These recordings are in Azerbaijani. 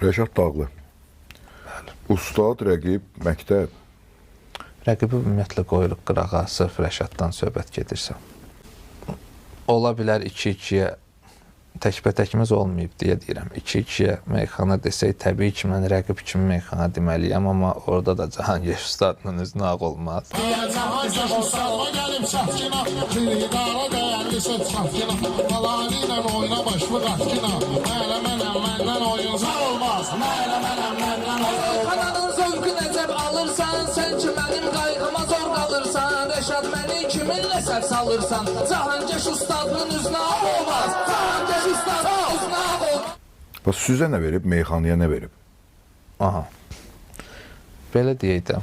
Rəşad Dağlı. Ustad, rəqib, məktəb. Rəqibi ümumiyyətlə qoyuruq qırağa, sırf Rəşaddan söhbət gedirsə. Ola bilər 2-2-yə təkbətəkimiz olmayıb deyə deyirəm. 2-2-yə meyxana desək, təbii ki, mən rəqib kimi meyxana deməliyəm, amma orada da Cahangir Ustadının üzünə ağ olmaz. Cahangir Ustadına gəlib çəfkina, Kiridara dəyərlisə çəfkina, Malani ilə oyna başlı qaçkina, Mələ mənəm məndən oyunca olmaz, Mələ mənəm məndən oyunca. Kanadın zövqü nəcəb alırsan, sən ki mənim qayğıma zor qalırsan, Rəşad məni kiminlə səhv salırsan, Cahangir Ustadının üzünə ağ olmaz, Cahangir Ustadının üzünə ağ olmaz. Bax, sizə nə verib, meyxanaya nə verib? Aha, belə deyək də,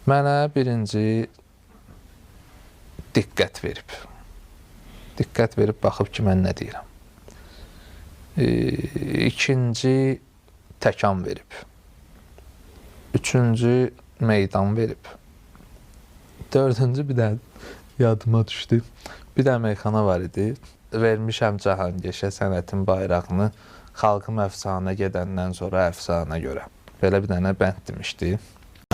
mənə birinci diqqət verib. Diqqət verib, baxıb ki, mən nə deyirəm. İkinci təkan verib. Üçüncü meydan verib. Dördüncü bir də yadıma düşdü. Bir də meyxana var idi. Vermişəm Cahangirə sənətin bayrağını xalqım əfsanə gedəndən sonra əfsanə görə. Belə bir dənə bənd demişdi.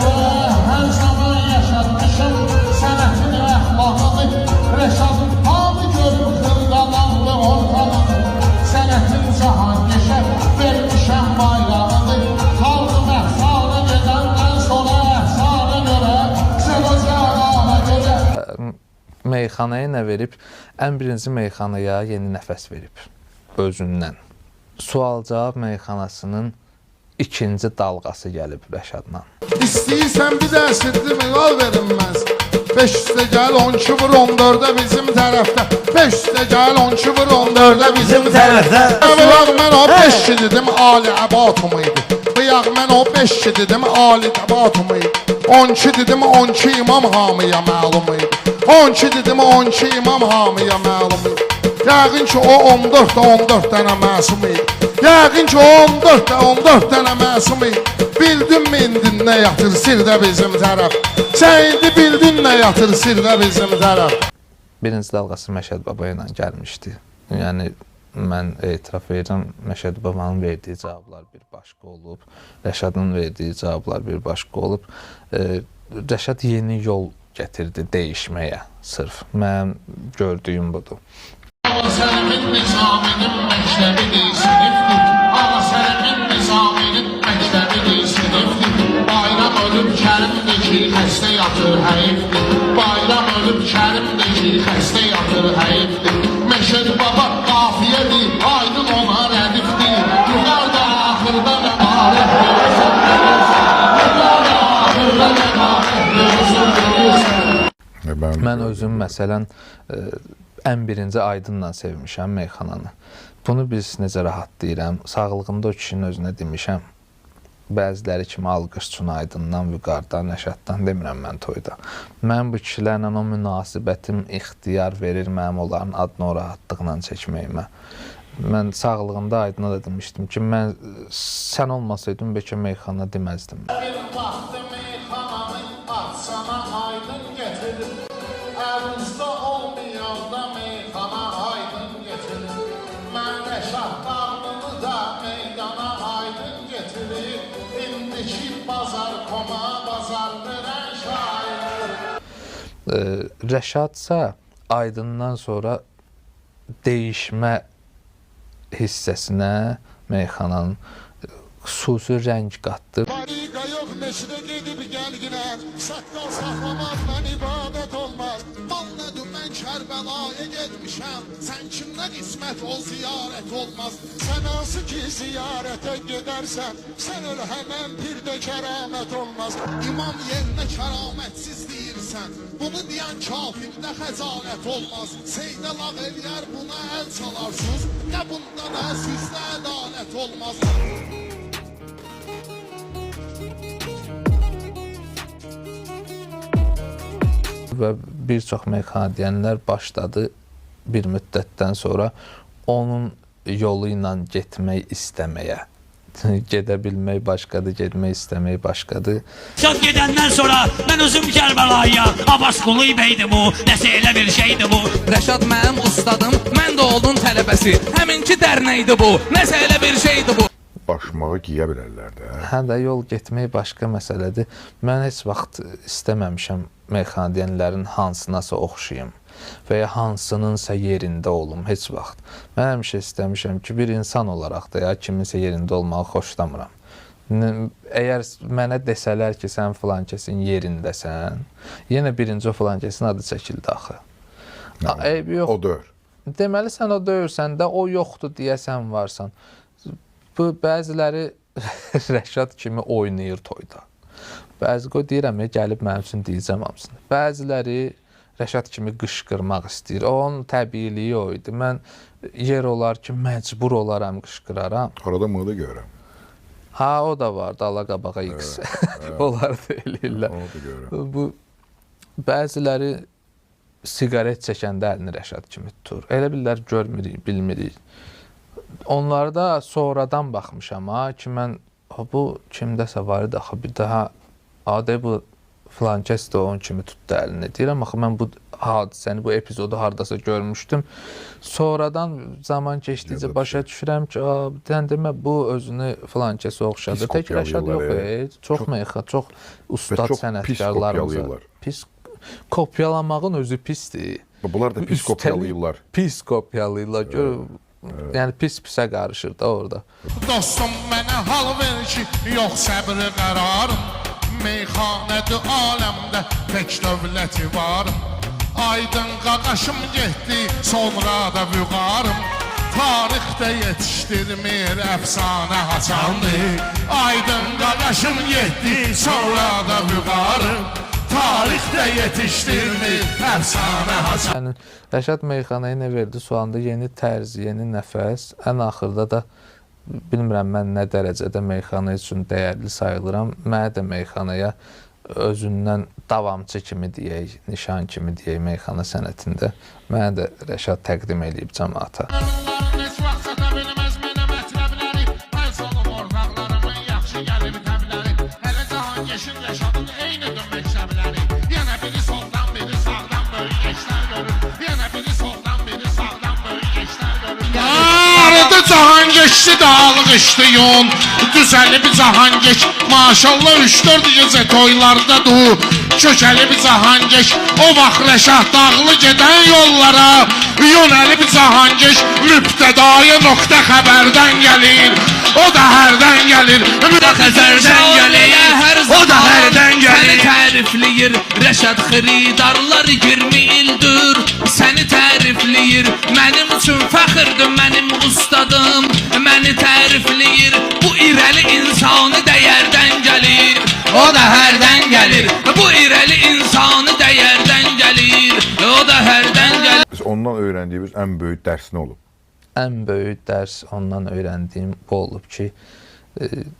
Hər zaman yaşatmışım sənətini, əxlaqını, Rəşadın hamı görür xırdalanlı ortalığı, sənətin Cahangirə vermişəm bayrağını, xalqım əfsanə gedəndən sonra əfsanə görə, sənəcəana görə. Meyxanaya nə verib? Ən birinci meyxanaya yeni nəfəs verib özündən. Sual-cavab meyxanasının ikinci dalğası gəlib Rəşadla. İstəyirsən bir də əsirli medal verilməz. 5 üstə gəl 12 vur 14-də bizim tərəfdə. 5 üstə gəl 12 vur 14-də bizim tərəfdə. Bıyaq mən o 5 ki dedim Ali Əbatum idi. Bıyaq mən o 5 ki dedim Ali Əbatum idi. 12 dedim 12 İmam Hamıya məlum idi. 12 dedim 12 İmam Hamıya məlum idi. Yəqin ki o 14-də 14 dənə məsum idi. Yəqin ki o 14-də 14 dənə məsum idi. Bildin mi indi nə yatır sirdə bizim tərəf? Sən indi bildin nə yatır sirdə bizim tərəf? Birinci dalğası Məşəd Baba ilə gəlmişdi. Yəni, mən etiraf edirəm, Məşəd Babanın verdiyi cavablar bir başqa olub, Rəşadın verdiyi cavablar bir başqa olub. Rəşad yeni yol gətirdi dəyişməyə, sırf. Mənim gördüyüm budur. Allah sələmin nizaminin məktəbidir sinifdir. Allah sələmin nizaminin məktəbidir sinifdir. Bayram ölüb kərimdir ki, xəstə yatır həyifdir. Bayram ölüb kərimdir ki, xəstə yatır həyifdir. Məşəd Baba qafiyədir, aydın ona rədifdir. Yuxarda axırda məmarətdir. Yuxarda axırda məmarətdir. Mən özüm, məsələn, ən birinci Aydınla sevmişəm meyxananı. Bunu biz necə rahat deyirəm, sağlığında o kişinin özünə demişəm. Bəziləri kimi alqış üçün Aydından, Vüqardan, Rəşaddan demirəm mən toyda. Mən bu kişilərlə o münasibətim ixtiyar verir mənim onların adını o rahatlıqla çəkməyimə. Mən sağlığında Aydına da demişdim ki, mən sən olmasaydım bəlkə meyxana deməzdim. Bir vaxtı meyxananı açsana aydın getirir. Əlinizdə olmayanda meyxana aydın getirir. Mən Rəşad Dağlını da meydana aydın getirir. İndiki bazar koma bazar verən şair. Rəşadsa Aydından sonra dəyişmə hissəsinə meyxananın xüsusi rəng qatdı. Tariqa yox meşidə gedib gəlginə, saqqal saxlamaz mən ibadət olmaz. Anladım mən Kərbəlaya getmişəm, sən kimdə qismət ol ziyarət olmaz. Sən hansı ki ziyarətə gedərsən, sən öl həmən bir də kəramət olmaz. İmam yerinə kəramətsiz deyirsən, bunu deyən kafirdə xəcalət olmaz. Seydə lağ eləyər buna əl çalarsız, qəbunda da sizdə ədalət olmaz. Və bir çox meyxana deyənlər başladı bir müddətdən sonra onun yolu ilə getmək istəməyə. Gedə bilmək başqadır, getmək istəmək başqadır. Rəşad gedəndən sonra mən özüm Kərbəlaya, Abbas Qulu bəydi bu, nəsə elə bir şeydi bu. Rəşad mənim ustadım, mən də oldum tələbəsi, həminki dərnəkdi bu, nəsə elə bir şeydi bu. başmağı giyə bilərlər də. Hə də yol getmək başqa məsələdir. Mən heç vaxt istəməmişəm meyxanədənlərin hansınasa oxşayım və ya hansınınsa yerində olum, heç vaxt. Mən həmişə istəmişəm ki, bir insan olaraq da ya kiminsə yerində olmağı xoşlamıram. Əgər mənə desələr ki, sən filan kəsin yerindəsən, yenə birinci o filan kəsin adı çəkildi axı. Eybi yox. O dör. Deməli, sən o döyürsən də, o yoxdur deyəsən varsan. Bu, bəziləri Rəşad kimi oynayır toyda. Bəzi qoy deyirəm, gəlib mənim üçün deyəcəm hamısını. Bəziləri Rəşad kimi qışqırmaq istəyir. Onun təbiiliyi o idi. Mən yer olar ki, məcbur olaram, qışqıraram. Arada mığı da görürəm. Ha, o da vardı, ala qabağa X. Onlar da eləyirlər. Onu da görürəm. Bu, bəziləri siqaret çəkəndə əlini Rəşad kimi tutur. Elə bilirlər, görmürük, bilmirik. Onlara da sonradan baxmışam ha ki, mən bu kimdəsə var idi axı, bir daha adı bu filan kəs də onun kimi tutdu əlini. Deyirəm axı, mən bu hadisəni, bu epizodu hardasa görmüşdüm. Sonradan zaman keçdikcə başa düşürəm ki, demə bu özünü filan kəsə oxşadı. Tək Rəşad yox, çox meyxa, çox ustad sənətkarlarımız. Pis kopyalamağın özü pisdir. Bunlar da pis kopyalayırlar. Pis kopyalayırlar. Yəni pis-pisə qarışır da orada. Dostum mənə hal ver ki, yox səbri qərarım. Meyxanədir aləmdə tək dövləti varım. Aydın qaqaşım getdi, sonra da vüqarım. Tarixdə yetişdirmir əfsanə haçandır. Aydın qaqaşım getdi, sonra da vüqarım. Tarixdə yetişdirmir əfsanə haçandır. Yəni, Rəşad meyxanaya nə verdi? Sualında yeni tərz, yeni nəfəs. Ən axırda da bilmirəm mən nə dərəcədə meyxana üçün dəyərli sayılıram. Mənə də meyxanaya özündən davamçı kimi deyək, nişan kimi deyək meyxana sənətində. Mənə də Rəşad təqdim edib cəmaata. Cahan geçti dağlık işte yoğun. Düzenli bir cahan geç. Maşallah 3-4 gece toylarda dur. Kökeli bir cahan geç. O vaxt Rəşad dağlı geden yollara. Yöneli bir cahan geç. Mübtedaya nokta haberden gelir. O da herden gelir. Xəzərdən gəlir, o da hərdən gəlir. Səni tərifləyir, Rəşad xiridarlar 20 ildir. Səni tərifləyir, mənim üçün fəxirdir, mənim ustadım. Məni tərifləyir, bu irəli insanı dəyərdən gəlir. O da hərdən gəlir, bu irəli insanı dəyərdən gəlir. O da hərdən gəlir. Biz ondan öyrəndiyimiz ən böyük dərs nə olub? Ən böyük dərs ondan öyrəndiyim bu olub ki,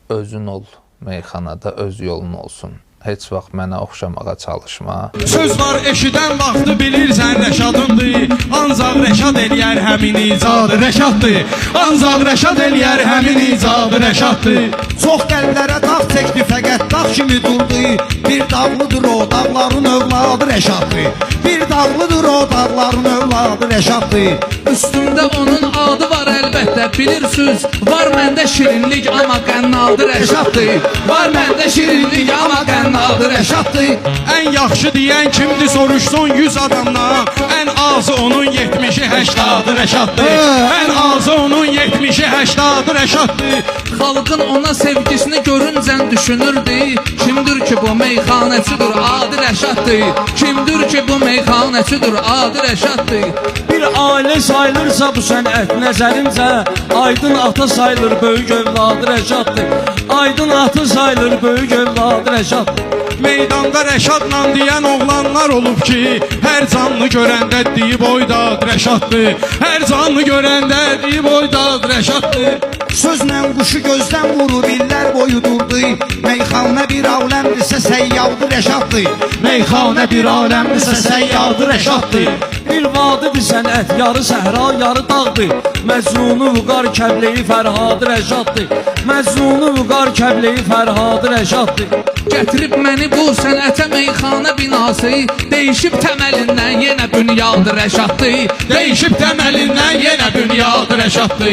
özün ol meyxanada, öz yolun olsun. Heç vaxt mənə oxşamağa çalışma. Söz var eşidən vaxtı bilirsən Rəşadındır. Ancaq Rəşad eləyər həmin icadı Rəşaddır. Ancaq Rəşad eləyər həmin icadı Rəşaddır. Çox qəlblərə dağ çəkdi, fəqət dağ kimi durdu. Bir dağlıdır o dağların övladı Rəşaddır. Bir dağlıdır o dağların övladı Rəşaddır. Üstümdə onun adı var əlbəttə bilirsiniz. Var məndə şirinlik amma qənnadı Rəşaddır. Var məndə şirinlik amma qənnadı Rəşaddır. Ən yaxşı deyən kimdir soruşsun 100 adamdan. Ən azı onun 70-i 80-ı Rəşaddır. Ən azı onun 70-i 80-ı Rəşaddır. Xalqın ona sevgisini görüncən düşünürdü. Kimdir ki bu meyxanəçidir adı Rəşaddır. Kimdir ki bu meyxanəçidir adı Rəşaddır. Bir ailə sayılırsa bu sənət nəzərincə, Aydın ata sayılır böyük övladı Rəşaddır. Aydın ata sayılır böyük övladı Rəşaddır. Meydanda Rəşadla deyən oğlanlar olub ki, hər canlı görəndə deyib oydadır Rəşaddır. Hər canlı görəndə deyib oydadır Rəşaddır. Sözlə quşu gözdən vurur, illər boyu durdu. Meyxanə bir aləmdirsə səyyadı Rəşaddır. Meyxanə bir aləmdirsə səyyadı Rəşaddır. Bir vadidir sənət, yarı səhra, yarı dağdır. Məcnunu vüqar kəbleyi Fərhadı Rəşaddır. Məcnunu vüqar kəbleyi Fərhadı Rəşaddır. Gətirib məni bu sənətə meyxana binası. Değişib təməlindən yenə bünyadı Rəşaddır. Değişib təməlindən yenə bünyadı Rəşaddır.